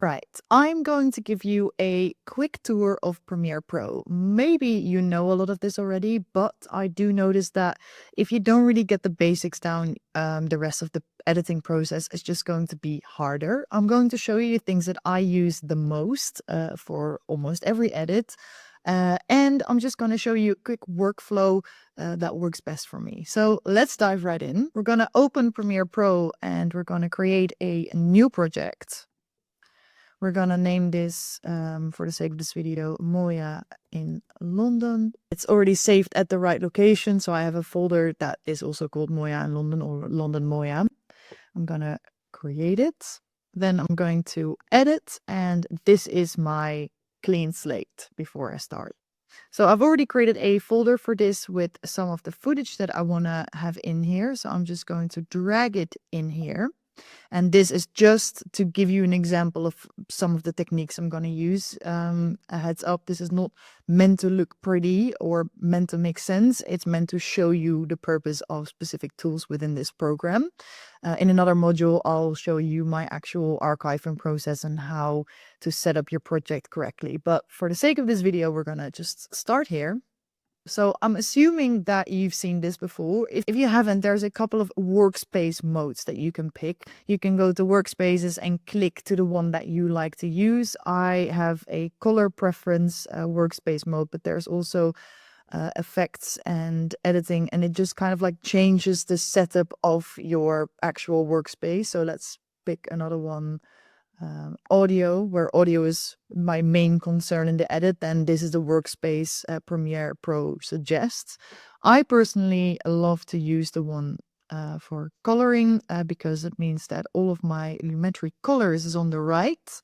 Right, I'm going to give you a quick tour of Premiere Pro. Maybe you know a lot of this already, but I do notice that if you don't really get the basics down, the rest of the editing process is just going to be harder. I'm going to show you things that I use the most for almost every edit. And I'm just going to show you a quick workflow that works best for me. So let's dive right in. We're going to open Premiere Pro and we're going to create a new project. We're gonna name this, for the sake of this video, Moya in London. It's already saved at the right location, so I have a folder that is also called Moya in London or London Moya. I'm gonna create it. Then I'm going to edit, and this is my clean slate before I start. So I've already created a folder for this with some of the footage that I wanna have in here. So I'm just going to drag it in here. And this is just to give you an example of some of the techniques I'm going to use. A heads up, this is not meant to look pretty or meant to make sense. It's meant to show you the purpose of specific tools within this program. In another module, I'll show you my actual archiving process and how to set up your project correctly. But for the sake of this video, we're going to just start here. So I'm assuming that you've seen this before. If you haven't, there's a couple of workspace modes that you can pick. You can go to workspaces and click to the one that you like to use. I have a color preference workspace mode, but there's also effects and editing, and it just kind of like changes the setup of your actual workspace. So let's pick another one. Audio, where audio is my main concern in the edit, then this is the workspace Premiere Pro suggests. I personally love to use the one for coloring because it means that all of my Lumetri colors is on the right.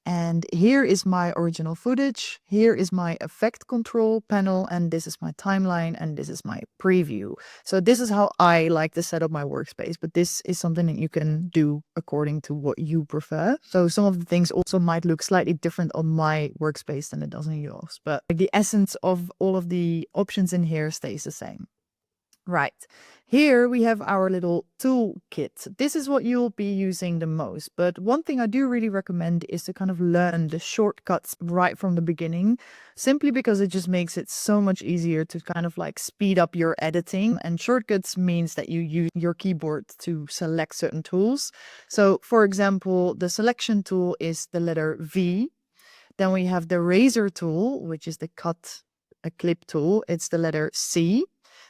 And here is my original footage. Here is my effect control panel, and this is my timeline, and this is my preview. So this is how I like to set up my workspace, but this is something that you can do according to what you prefer. So some of the things also might look slightly different on my workspace than it does on yours, but the essence of all of the options in here stays the same. Right, here we have our little toolkit. This is what you'll be using the most, but one thing I do really recommend is to kind of learn the shortcuts right from the beginning, simply because it just makes it so much easier to kind of like speed up your editing. And shortcuts means that you use your keyboard to select certain tools. So for example, the selection tool is the letter V. Then we have the razor tool, which is the cut a clip tool. It's the letter C.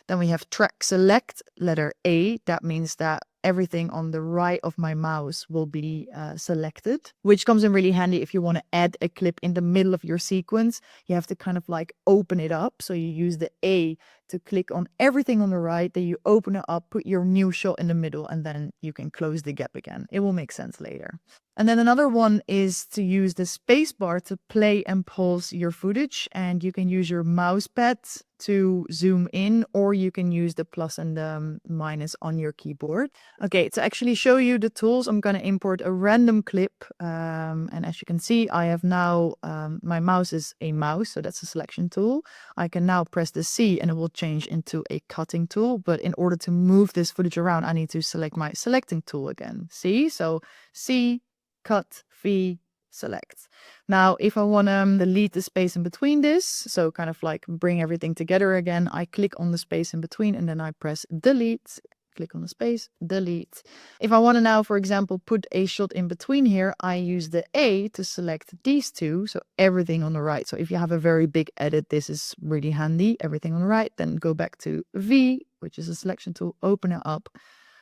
Then we have track select, letter A. That means that everything on the right of my mouse will be selected, which comes in really handy if you want to add a clip in the middle of your sequence. You have to kind of like open it up. So you use the A to click on everything on the right, then you open it up, put your new shot in the middle, and then you can close the gap again. It will make sense later. And then another one is to use the spacebar to play and pause your footage, and you can use your mouse pad to zoom in, or you can use the plus and the minus on your keyboard. Okay, to actually show you the tools, I'm going to import a random clip, and as you can see, I have now, my mouse is a mouse, so that's a selection tool. I can now press the C and it will change into a cutting tool, but in order to move this footage around, I need to select my selecting tool again. See, so C, cut, V, select. Now, if I want to delete the space in between this, so kind of like bring everything together again, I click on the space in between and then I press delete, click on the space, delete. If I want to now, for example, put a shot in between here, I use the A to select these two, so everything on the right. So if you have a very big edit, this is really handy, everything on the right. Then go back to V, which is a selection tool, open it up,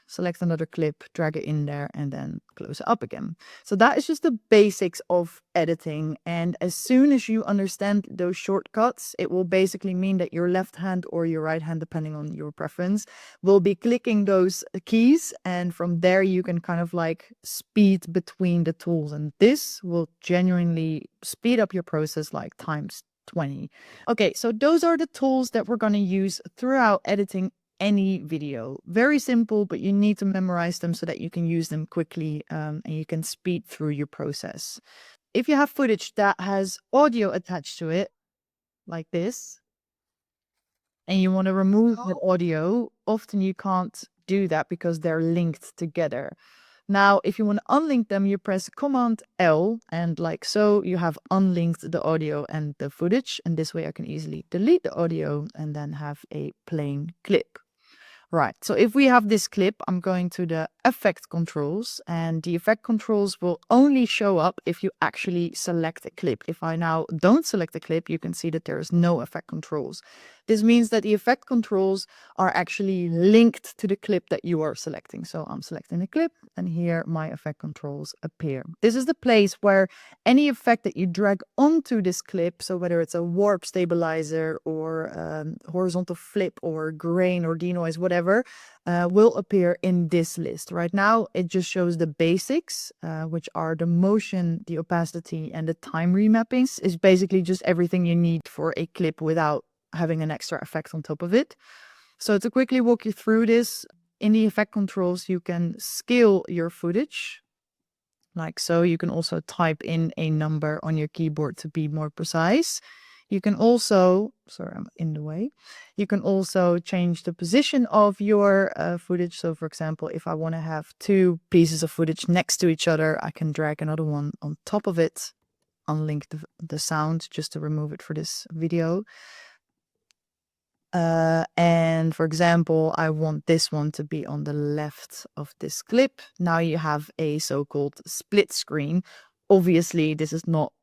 select another clip, drag it in there, and then close it up again. So that is just the basics of editing. And as soon as you understand those shortcuts, it will basically mean that your left hand or your right hand, depending on your preference, will be clicking those keys. And from there, you can kind of like speed between the tools. And this will genuinely speed up your process like times 20. Okay, so those are the tools that we're going to use throughout editing any video. Very simple, but you need to memorize them so that you can use them quickly and you can speed through your process. If you have footage that has audio attached to it, like this, and you want to remove that audio, often you can't do that because they're linked together. Now, if you want to unlink them, you press Command L, and like so, you have unlinked the audio and the footage. And this way I can easily delete the audio and then have a plain clip. Right, so if we have this clip, I'm going to the effect controls, and the effect controls will only show up if you actually select a clip. If I now don't select a clip, you can see that there is no effect controls. This means that the effect controls are actually linked to the clip that you are selecting. So I'm selecting a clip, and here my effect controls appear. This is the place where any effect that you drag onto this clip, so whether it's a warp stabilizer or horizontal flip or grain or denoise, whatever, will appear in this list. Right now, it just shows the basics, which are the motion, the opacity, and the time remappings. Is basically just everything you need for a clip without having an extra effect on top of it. So to quickly walk you through this, in the effect controls, you can scale your footage. Like so, you can also type in a number on your keyboard to be more precise. You can also, sorry, I'm in the way. You can also change the position of your footage. So for example, if I want to have two pieces of footage next to each other, I can drag another one on top of it, unlink the sound just to remove it for this video. And for example, I want this one to be on the left of this clip. Now you have a so-called split screen. Obviously, this is not,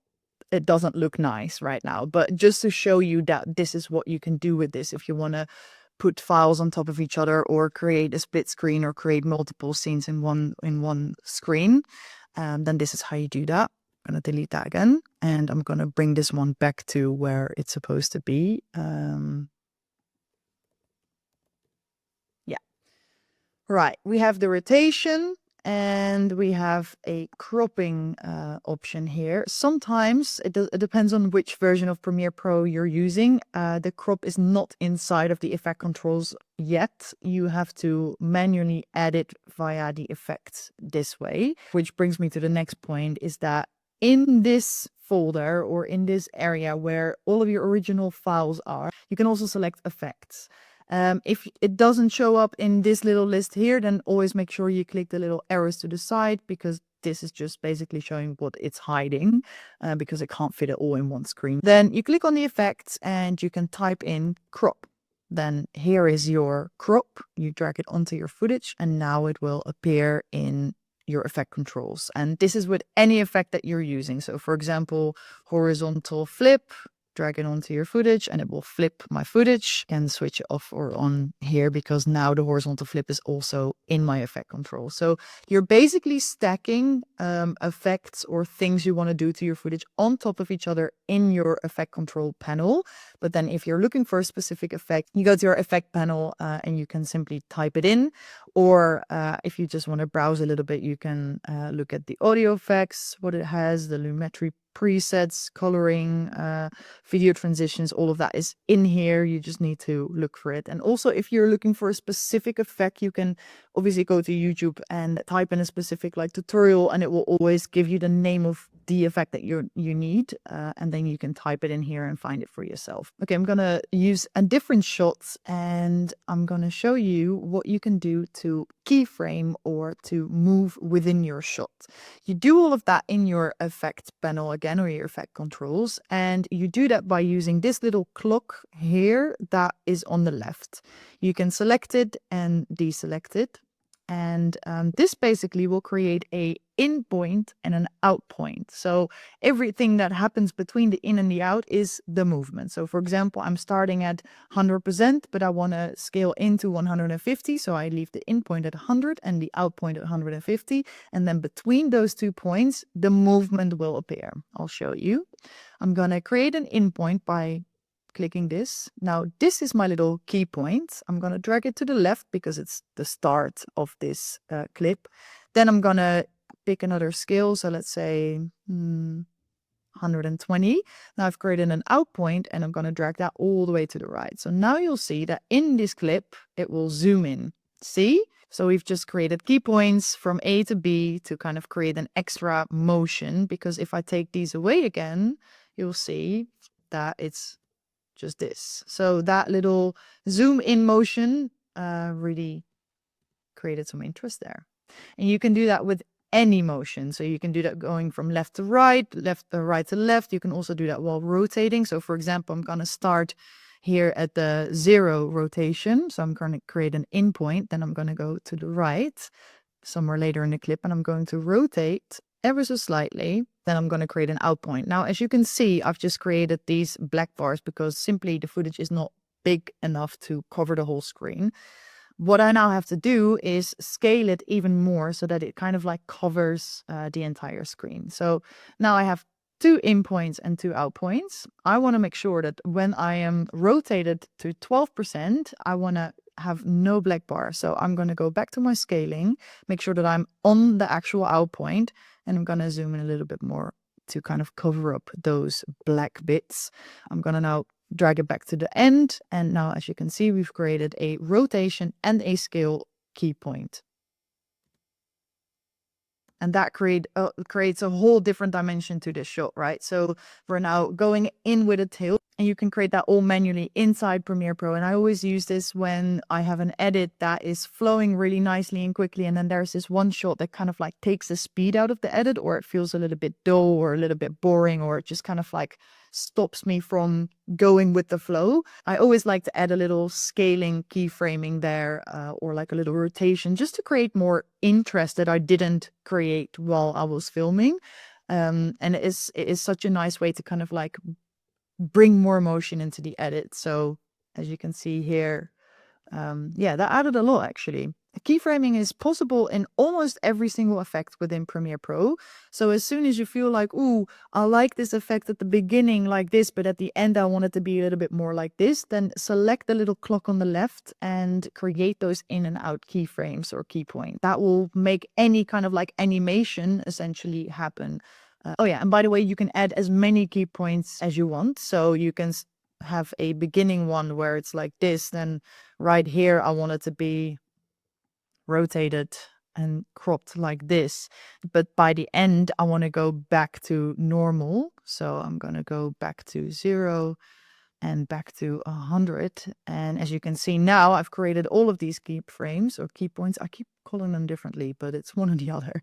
it doesn't look nice right now, but just to show you that this is what you can do with this if you want to put files on top of each other or create a split screen or create multiple scenes in one screen. Then this is how you do that. I'm going to delete that again, and I'm going to bring this one back to where it's supposed to be. Right, we have the rotation and we have a cropping option here. Sometimes it depends on which version of Premiere Pro you're using. The crop is not inside of the effect controls yet. You have to manually add it via the effects this way, which brings me to the next point, is that in this folder or in this area where all of your original files are, you can also select effects. If it doesn't show up in this little list here, then always make sure you click the little arrows to the side, because this is just basically showing what it's hiding, because it can't fit it all in one screen. Then you click on the effects and you can type in crop. Then here is your crop. You drag it onto your footage and now it will appear in your effect controls. And this is with any effect that you're using. So for example, horizontal flip, drag it onto your footage and it will flip my footage, and switch it off or on here because now the horizontal flip is also in my effect control. So you're basically stacking effects or things you want to do to your footage on top of each other in your effect control panel. But then if you're looking for a specific effect, you go to your effect panel and you can simply type it in. Or if you just want to browse a little bit, you can look at the audio effects, what it has, the Lumetri presets, coloring, video transitions, all of that is in here. You just need to look for it. And also, if you're looking for a specific effect, you can obviously go to YouTube and type in a specific like tutorial, and it will always give you the name of the effect that you need, and then you can type it in here and find it for yourself. Okay, I'm gonna use a different shot and I'm gonna show you what you can do to keyframe or to move within your shot. You do all of that in your effect panel again, or your effect controls, and you do that by using this little clock here that is on the left. You can select it and deselect it. And this basically will create a in point and an out point. So everything that happens between the in and the out is the movement. So for example, I'm starting at 100%, but I want to scale into 150. So I leave the in point at 100 and the out point at 150. And then between those 2 points, the movement will appear. I'll show you. I'm going to create an in point by clicking this. Now this is my little key point. I'm going to drag it to the left because it's the start of this clip. Then I'm going to pick another scale. So let's say 120. Now I've created an out point and I'm going to drag that all the way to the right. So now you'll see that in this clip, it will zoom in. See? So we've just created key points from A to B to kind of create an extra motion, because if I take these away again, you'll see that it's just this. So that little zoom in motion really created some interest there. And you can do that with any motion. So you can do that going from left to right to left. You can also do that while rotating. So for example, I'm going to start here at the 0 rotation. So I'm going to create an in point. Then I'm going to go to the right somewhere later in the clip, and I'm going to rotate ever so slightly. Then I'm going to create an out point. Now, as you can see, I've just created these black bars because simply the footage is not big enough to cover the whole screen. What I now have to do is scale it even more so that it kind of like covers the entire screen. So now I have 2 in points and 2 out points. I want to make sure that when I am rotated to 12%, I want to have no black bar. So I'm going to go back to my scaling, make sure that I'm on the actual out point, and I'm going to zoom in a little bit more to kind of cover up those black bits. I'm going to now drag it back to the end. And now, as you can see, we've created a rotation and a scale key point. And that creates a whole different dimension to this shot, right? So we're now going in with a tail, and you can create that all manually inside Premiere Pro. And I always use this when I have an edit that is flowing really nicely and quickly. And then there's this one shot that kind of like takes the speed out of the edit, or it feels a little bit dull or a little bit boring, or it just kind of like stops me from going with the flow. I always like to add a little scaling keyframing there, or like a little rotation, just to create more interest that I didn't create while I was filming. And it is such a nice way to kind of like bring more emotion into the edit. So as you can see here, yeah, that added a lot actually. Keyframing is possible in almost every single effect within Premiere Pro. So as soon as you feel like, ooh, I like this effect at the beginning like this, but at the end I want it to be a little bit more like this, then select the little clock on the left and create those in and out keyframes or key point. That will make any kind of like animation essentially happen. Oh yeah, and by the way, you can add as many key points as you want. So you can have a beginning one where it's like this, then right here I want it to be rotated and cropped like this, but by the end I want to go back to normal. So I'm going to go back to 0 and back to 100. And as you can see now, I've created all of these keyframes or key points. I keep calling them differently, but it's one or the other.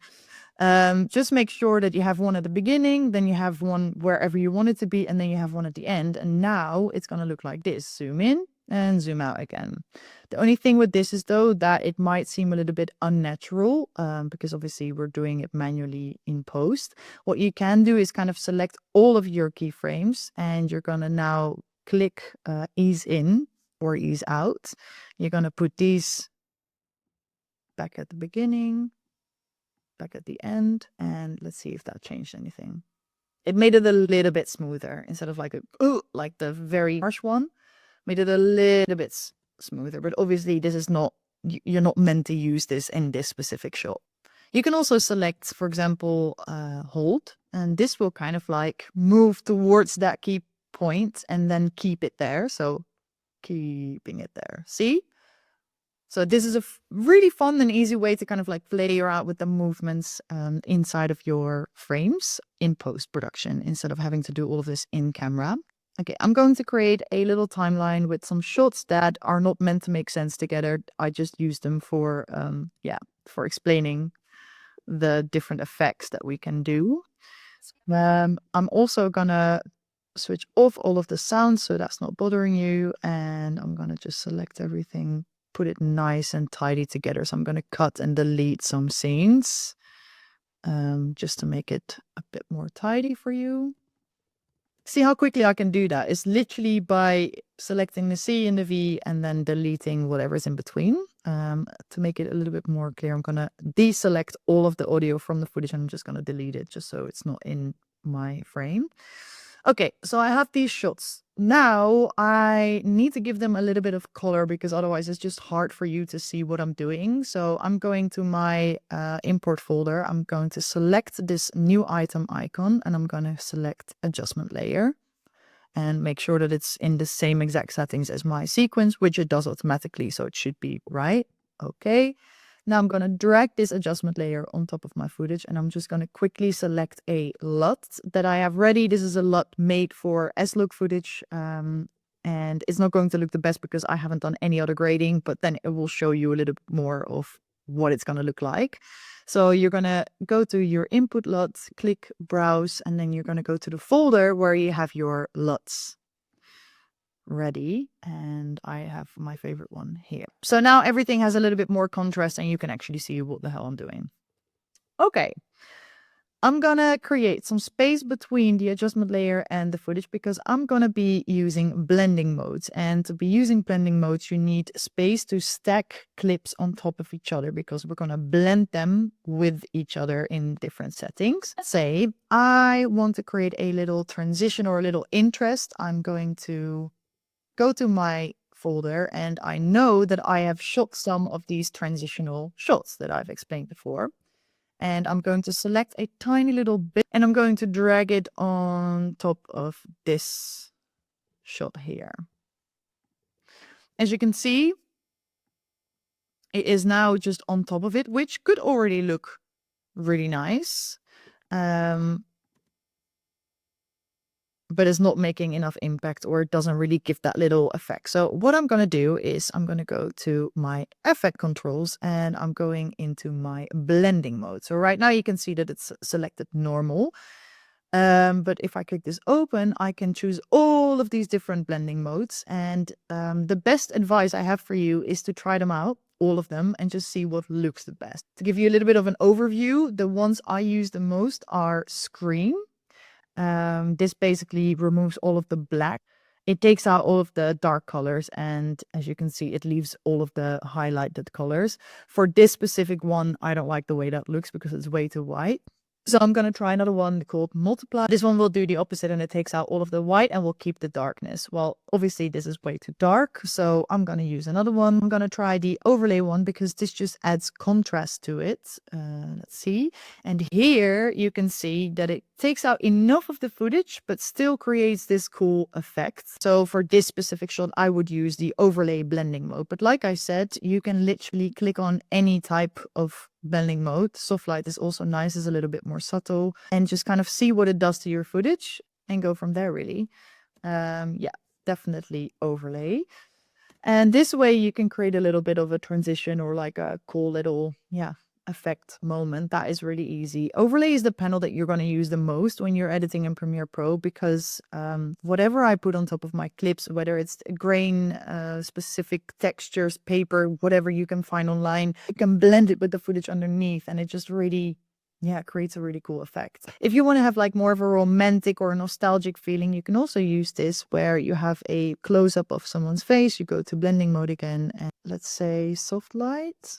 Just make sure that you have one at the beginning, then you have one wherever you want it to be, and then you have one at the end. And now it's going to look like this. Zoom in and zoom out again. The only thing with this is though that it might seem a little bit unnatural, because obviously we're doing it manually in post. What you can do is kind of select all of your keyframes, and you're going to now click ease in or ease out. You're going to put these back at the beginning, back at the end, and let's see if that changed anything. It made it a little bit smoother instead of like like the very harsh one. Made it a little bit smoother, but obviously this is not, you're not meant to use this in this specific shot. You can also select, for example, hold, and this will kind of like move towards that key point and then keep it there. So keeping it there. See? So this is a really fun and easy way to kind of like play around with the movements inside of your frames in post-production instead of having to do all of this in camera. Okay, I'm going to create a little timeline with some shots that are not meant to make sense together. I just use them for, for explaining the different effects that we can do. I'm also gonna switch off all of the sounds so that's not bothering you, and I'm gonna just select everything, put it nice and tidy together. So I'm gonna cut and delete some scenes just to make it a bit more tidy for you. See how quickly I can do that? It's literally by selecting the C and the V and then deleting whatever's in between. To make it a little bit more clear, I'm going to deselect all of the audio from the footage and I'm just going to delete it just so it's not in my frame. Okay, so I have these shots. Now I need to give them a little bit of color because otherwise it's just hard for you to see what I'm doing. So I'm going to my import folder. I'm going to select this new item icon and I'm going to select adjustment layer and make sure that it's in the same exact settings as my sequence, which it does automatically. So it should be right. Okay. Now I'm going to drag this adjustment layer on top of my footage and I'm just going to quickly select a LUT that I have ready. This is a LUT made for S-Look footage, and it's not going to look the best because I haven't done any other grading, but then it will show you a little bit more of what it's going to look like. So you're going to go to your input LUT, click browse, and then you're going to go to the folder where you have your LUTs ready. And I have my favorite one here. So now everything has a little bit more contrast and you can actually see what the hell I'm doing. Okay. I'm gonna create some space between the adjustment layer and the footage because I'm gonna be using blending modes. And to be using blending modes, you need space to stack clips on top of each other because we're gonna blend them with each other in different settings. Let's say I want to create a little transition or a little interest. I'm going to go to my folder and I know that I have shot some of these transitional shots that I've explained before. And I'm going to select a tiny little bit and I'm going to drag it on top of this shot here. As you can see, it is now just on top of it, which could already look really nice. But it's not making enough impact or it doesn't really give that little effect. So what I'm going to do is I'm going to go to my effect controls and I'm going into my blending mode. So right now you can see that it's selected normal. But if I click this open, I can choose all of these different blending modes. And the best advice I have for you is to try them out, all of them, and just see what looks the best. To give you a little bit of an overview, the ones I use the most are Screen. This basically removes all of the black. It takes out all of the dark colors and as you can see, it leaves all of the highlighted colors. For this specific one, I don't like the way that looks because it's way too white. So I'm going to try another one called Multiply. This one will do the opposite and it takes out all of the white and will keep the darkness. Well, obviously this is way too dark, so I'm going to use another one. I'm going to try the Overlay one because this just adds contrast to it. Let's see. And here you can see that it takes out enough of the footage, but still creates this cool effect. So for this specific shot, I would use the Overlay blending mode. But like I said, you can literally click on any type of blending mode. Soft light is also nice, is a little bit more subtle, and just kind of see what it does to your footage and go from there really. Yeah, definitely Overlay. And this way you can create a little bit of a transition or like a cool little, effect moment. That is really easy. Overlay is the panel that you're going to use the most when you're editing in Premiere Pro because whatever I put on top of my clips, whether it's grain, specific textures, paper, whatever you can find online, you can blend it with the footage underneath and it just really creates a really cool effect. If you want to have like more of a romantic or nostalgic feeling, you can also use this where you have a close-up of someone's face. You go to blending mode again and let's say soft light.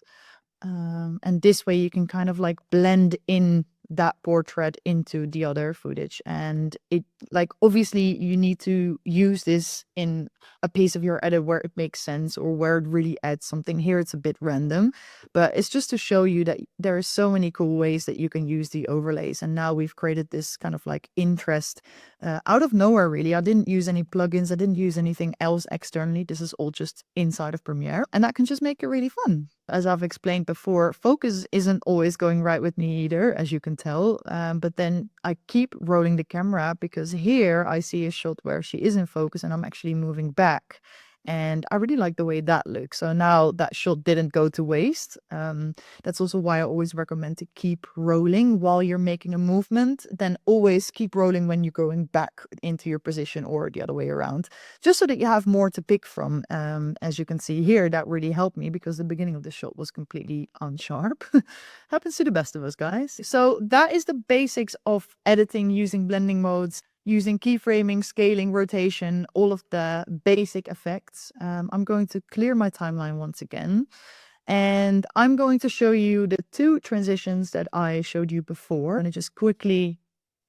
And this way you can kind of like blend in that portrait into the other footage. And it like obviously you need to use this in a piece of your edit where it makes sense or where it really adds something. Here it's a bit random, but it's just to show you that there are so many cool ways that you can use the overlays. And now we've created this kind of like interest out of nowhere really. I didn't use any plugins, I didn't use anything else externally. This is all just inside of Premiere and that can just make it really fun. As I've explained before, focus isn't always going right with me either, as you can tell. But then I keep rolling the camera because here I see a shot where she is in focus and I'm actually moving back. And I really like the way that looks. So now that shot didn't go to waste. That's also why I always recommend to keep rolling while you're making a movement. Then always keep rolling when you're going back into your position or the other way around. Just so that you have more to pick from. As you can see here, that really helped me because the beginning of the shot was completely unsharp. Happens to the best of us, guys. So that is the basics of editing using blending modes, using keyframing, scaling, rotation, all of the basic effects. I'm going to clear my timeline once again. And I'm going to show you the two transitions that I showed you before. I'm going to just quickly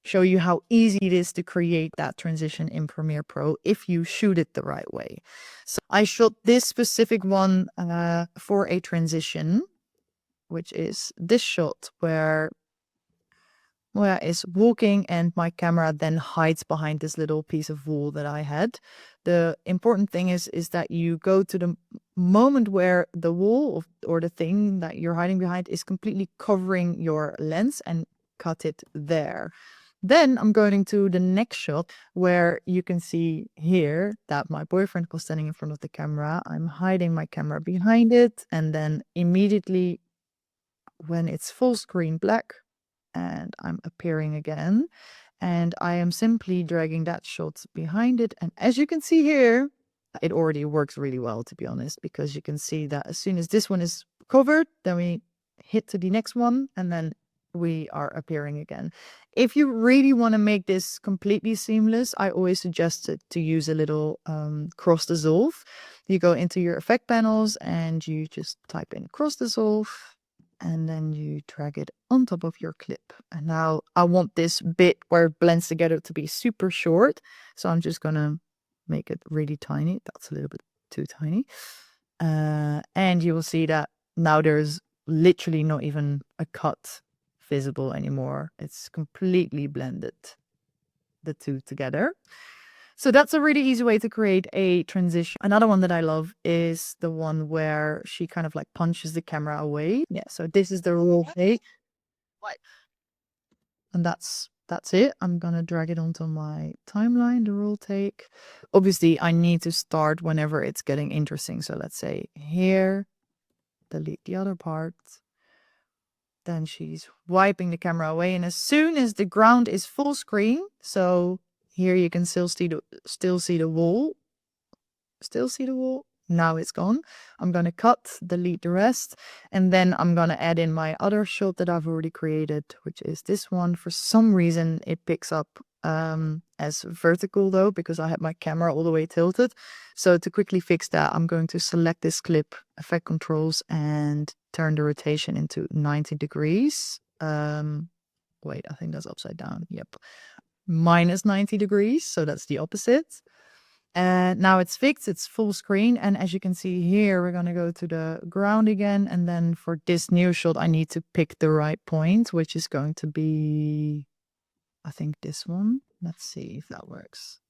show you how easy it is to create that transition in Premiere Pro if you shoot it the right way. So I shot this specific one for a transition, which is this shot where Moya is walking and my camera then hides behind this little piece of wall that I had. The important thing is that you go to the moment where the wall or the thing that you're hiding behind is completely covering your lens and cut it there. Then I'm going to the next shot where you can see here that my boyfriend was standing in front of the camera. I'm hiding my camera behind it and then immediately when it's full screen black, and I'm appearing again, and I am simply dragging that shot behind it. And as you can see here, it already works really well, to be honest, because you can see that as soon as this one is covered, then we hit to the next one, and then we are appearing again. If you really want to make this completely seamless, I always suggest to use a little cross dissolve. You go into your effect panels and you just type in cross dissolve, and then you drag it on top of your clip. And now I want this bit where it blends together to be super short, so I'm just gonna make it really tiny. That's a little bit too tiny. And you will see that now there's literally not even a cut visible anymore. It's completely blended the two together. So that's a really easy way to create a transition. Another one that I love is the one where she kind of like punches the camera away. Yeah, so this is the roll take. And that's it. I'm gonna drag it onto my timeline, the roll take. Obviously, I need to start whenever it's getting interesting. So let's say here, delete the other part. Then she's wiping the camera away, and as soon as the ground is full screen, so here you can still see the wall. Still see the wall? Now it's gone. I'm gonna cut, delete the rest, and then I'm gonna add in my other shot that I've already created, which is this one. For some reason, it picks up as vertical though, because I had my camera all the way tilted. So to quickly fix that, I'm going to select this clip, effect controls, and turn the rotation into 90 degrees. Wait, I think that's upside down. Yep. Minus 90 degrees. So that's the opposite. And now it's fixed, it's full screen. And as you can see here, we're going to go to the ground again. And then for this new shot, I need to pick the right point, which is going to be, I think, this one. Let's see if that works.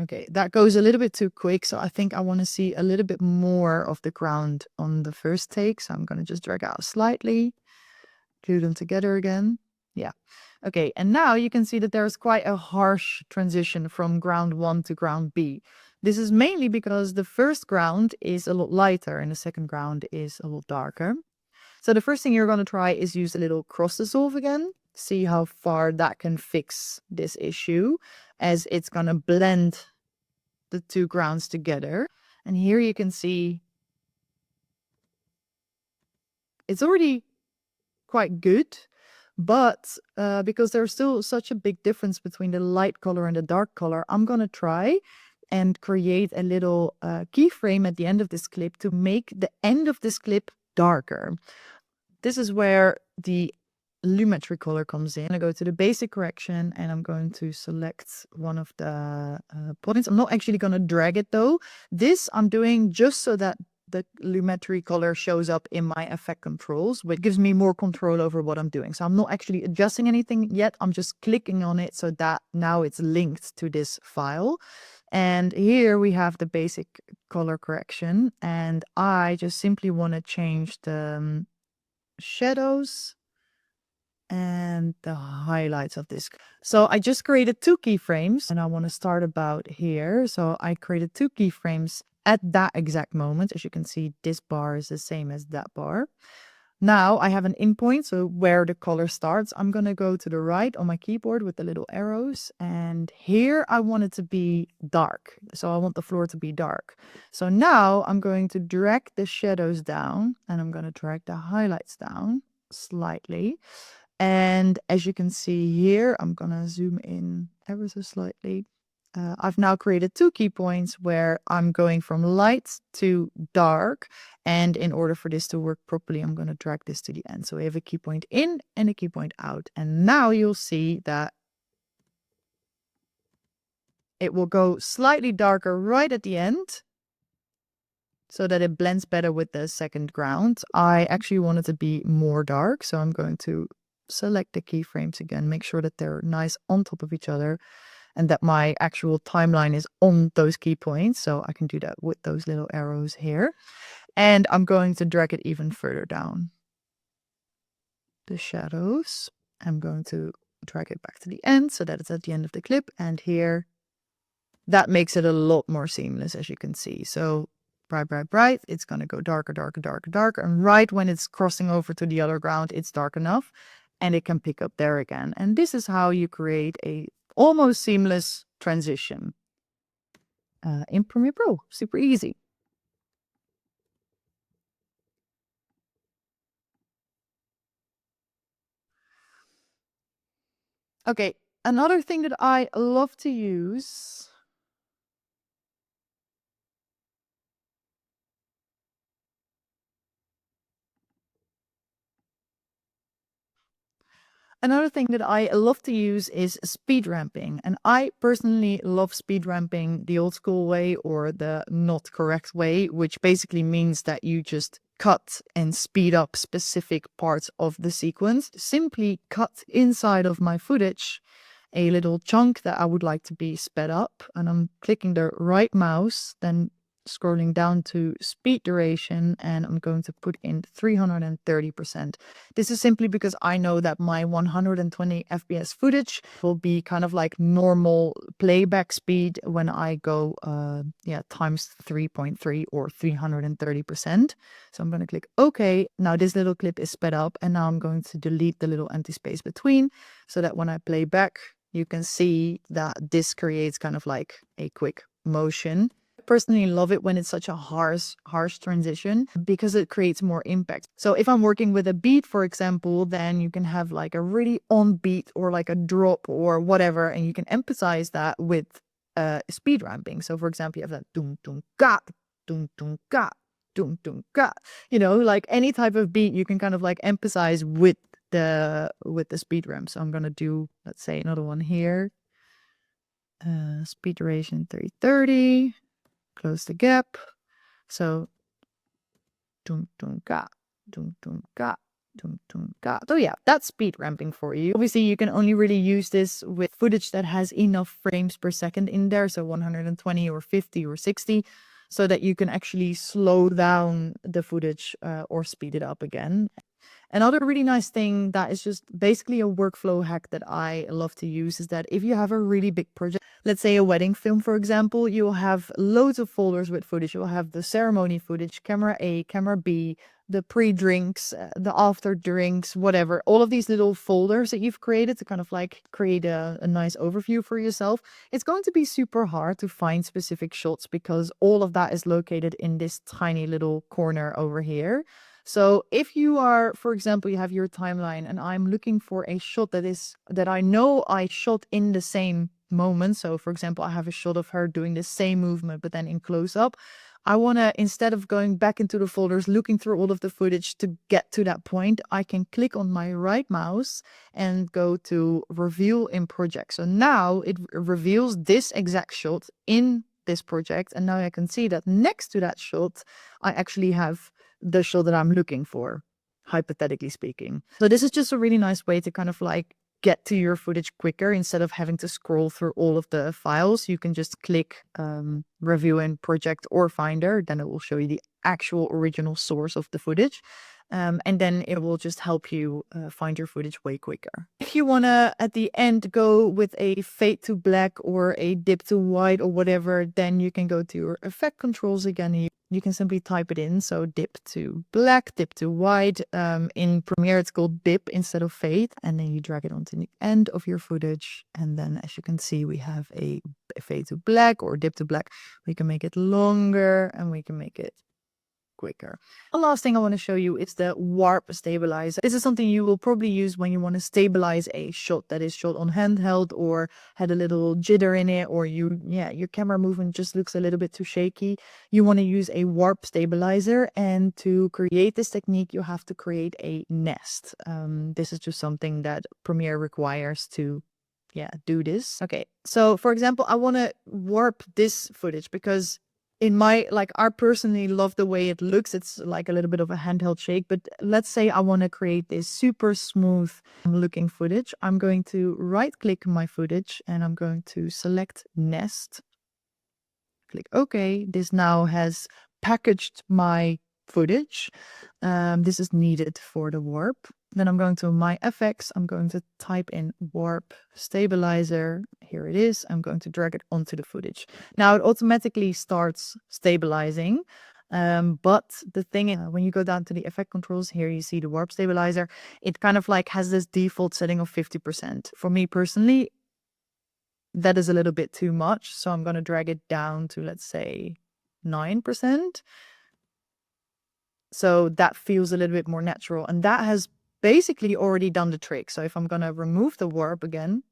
Okay, that goes a little bit too quick. So I think I want to see a little bit more of the ground on the first take. So I'm going to just drag out slightly, glue them together again. Yeah. Okay, and now you can see that there's quite a harsh transition from ground 1 to ground B. This is mainly because the first ground is a lot lighter and the second ground is a lot darker. So the first thing you're going to try is use a little cross dissolve again. See how far that can fix this issue, as it's going to blend the two grounds together. And here you can see it's already quite good. But because there's still such a big difference between the light color and the dark color, I'm going to try and create a little keyframe at the end of this clip to make the end of this clip darker. This is where the Lumetri color comes in. I'm going to go to the basic correction and I'm going to select one of the points. I'm not actually going to drag it though. This I'm doing just so that the Lumetri color shows up in my effect controls, which gives me more control over what I'm doing. So I'm not actually adjusting anything yet. I'm just clicking on it so that now it's linked to this file. And here we have the basic color correction. And I just simply want to change the shadows and the highlights of this. So I just created 2 keyframes and I want to start about here. So I created 2 keyframes at that exact moment. As you can see, this bar is the same as that bar. Now I have an in point, so where the color starts. I'm going to go to the right on my keyboard with the little arrows. And here I want it to be dark. So I want the floor to be dark. So now I'm going to drag the shadows down and I'm going to drag the highlights down slightly. And as you can see here, I'm going to zoom in ever so slightly. I've now created 2 key points where I'm going from light to dark. And in order for this to work properly, I'm going to drag this to the end. So we have a key point in and a key point out. And now you'll see that it will go slightly darker right at the end, so that it blends better with the second ground. I actually want it to be more dark. So I'm going to select the keyframes again, make sure that they're nice on top of each other and that my actual timeline is on those key points. So I can do that with those little arrows here. And I'm going to drag it even further down. The shadows, I'm going to drag it back to the end so that it's at the end of the clip. And here, that makes it a lot more seamless, as you can see. So bright, it's going to go darker, darker, darker, darker. And right when it's crossing over to the other ground, it's dark enough and it can pick up there again. And this is how you create a almost seamless transition in Premiere Pro. Super easy. Okay, another thing that I love to use. Another thing that I love to use is speed ramping. And I personally love speed ramping the old school way or the not correct way, which basically means that you just cut and speed up specific parts of the sequence. Simply cut inside of my footage a little chunk that I would like to be sped up. And I'm clicking the right mouse, then scrolling down to speed duration, and I'm going to put in 330%. This is simply because I know that my 120 FPS footage will be kind of like normal playback speed when I go times 3.3 or 330%. So I'm going to click OK. Now this little clip is sped up, and now I'm going to delete the little empty space between so that when I play back, you can see that this creates kind of like a quick motion. Personally love it when it's such a harsh transition because it creates more impact. So if I'm working with a beat, for example, then you can have like a really on beat or like a drop or whatever, and you can emphasize that with speed ramping. So for example, you have that dum dum ga, dum dum ga, dum dum ga. You know, like any type of beat, you can kind of like emphasize with the speed ramp. So I'm gonna do, let's say, another one here. Speed duration 330. Close the gap. So, dum dum ga, dum dum ga, dum dum ga. So yeah, that's speed ramping for you. Obviously, you can only really use this with footage that has enough frames per second in there, so 120 or 50 or 60, so that you can actually slow down the footage or speed it up again. Another really nice thing that is just basically a workflow hack that I love to use is that if you have a really big project, let's say a wedding film, for example, you'll have loads of folders with footage. You'll have the ceremony footage, camera A, camera B, the pre-drinks, the after drinks, whatever, all of these little folders that you've created to kind of like create a nice overview for yourself. It's going to be super hard to find specific shots because all of that is located in this tiny little corner over here. So if you are, for example, you have your timeline and I'm looking for a shot that I know I shot in the same moment. So for example, I have a shot of her doing the same movement, but then in close up. I want to, instead of going back into the folders, looking through all of the footage to get to that point, I can click on my right mouse and go to reveal in project. So now it reveals this exact shot in this project. And now I can see that next to that shot, I actually have the shot that I'm looking for, hypothetically speaking. So this is just a really nice way to kind of like get to your footage quicker instead of having to scroll through all of the files. You can just click review in project or finder, then it will show you the actual original source of the footage. And then it will just help you find your footage way quicker. If you want to, at the end, go with a fade to black or a dip to white or whatever, then you can go to your effect controls again. You can simply type it in. So dip to black, dip to white. In Premiere, it's called dip instead of fade. And then you drag it onto the end of your footage. And then, as you can see, we have a fade to black or dip to black. We can make it longer and we can make it quicker. The last thing I want to show you is the warp stabilizer. This is something you will probably use when you want to stabilize a shot that is shot on handheld or had a little jitter in it, or your camera movement just looks a little bit too shaky. You want to use a warp stabilizer, and to create this technique you have to create a nest. This is just something that Premiere requires to do this. Okay, so for example, I want to warp this footage because I personally love the way it looks. It's like a little bit of a handheld shake, but let's say I want to create this super smooth looking footage. I'm going to right click my footage and I'm going to select nest. Click OK. This now has packaged my footage. This is needed for the warp. Then I'm going to my effects. I'm going to type in warp stabilizer. Here it is. I'm going to drag it onto the footage. Now it automatically starts stabilizing. But the thing is, when you go down to the effect controls here, you see the warp stabilizer. It kind of like has this default setting of 50%. For me personally, that is a little bit too much. So I'm going to drag it down to, let's say, 9%. So that feels a little bit more natural. And that has basically already done the trick. So if I'm going to remove the warp again,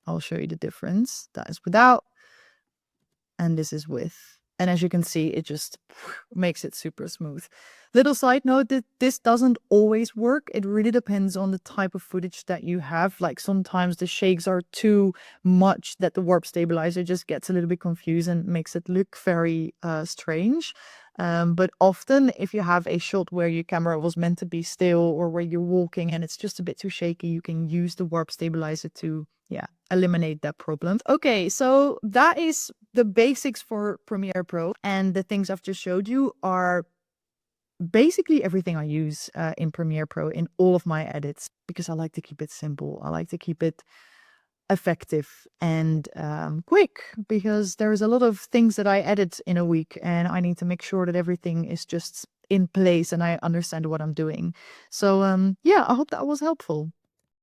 I'll show you the difference. That is without, and this is with. And as you can see, it just makes it super smooth. Little side note that this doesn't always work. It really depends on the type of footage that you have. Like sometimes the shakes are too much that the warp stabilizer just gets a little bit confused and makes it look very strange. But often if you have a shot where your camera was meant to be still or where you're walking and it's just a bit too shaky, you can use the warp stabilizer to, yeah, eliminate that problem. Okay, so that is the basics for Premiere Pro. And the things I've just showed you are basically everything I use in Premiere Pro in all of my edits, because I like to keep it simple. I like to keep it effective and quick, because there's a lot of things that I edit in a week and I need to make sure that everything is just in place and I understand what I'm doing. So yeah, I hope that was helpful.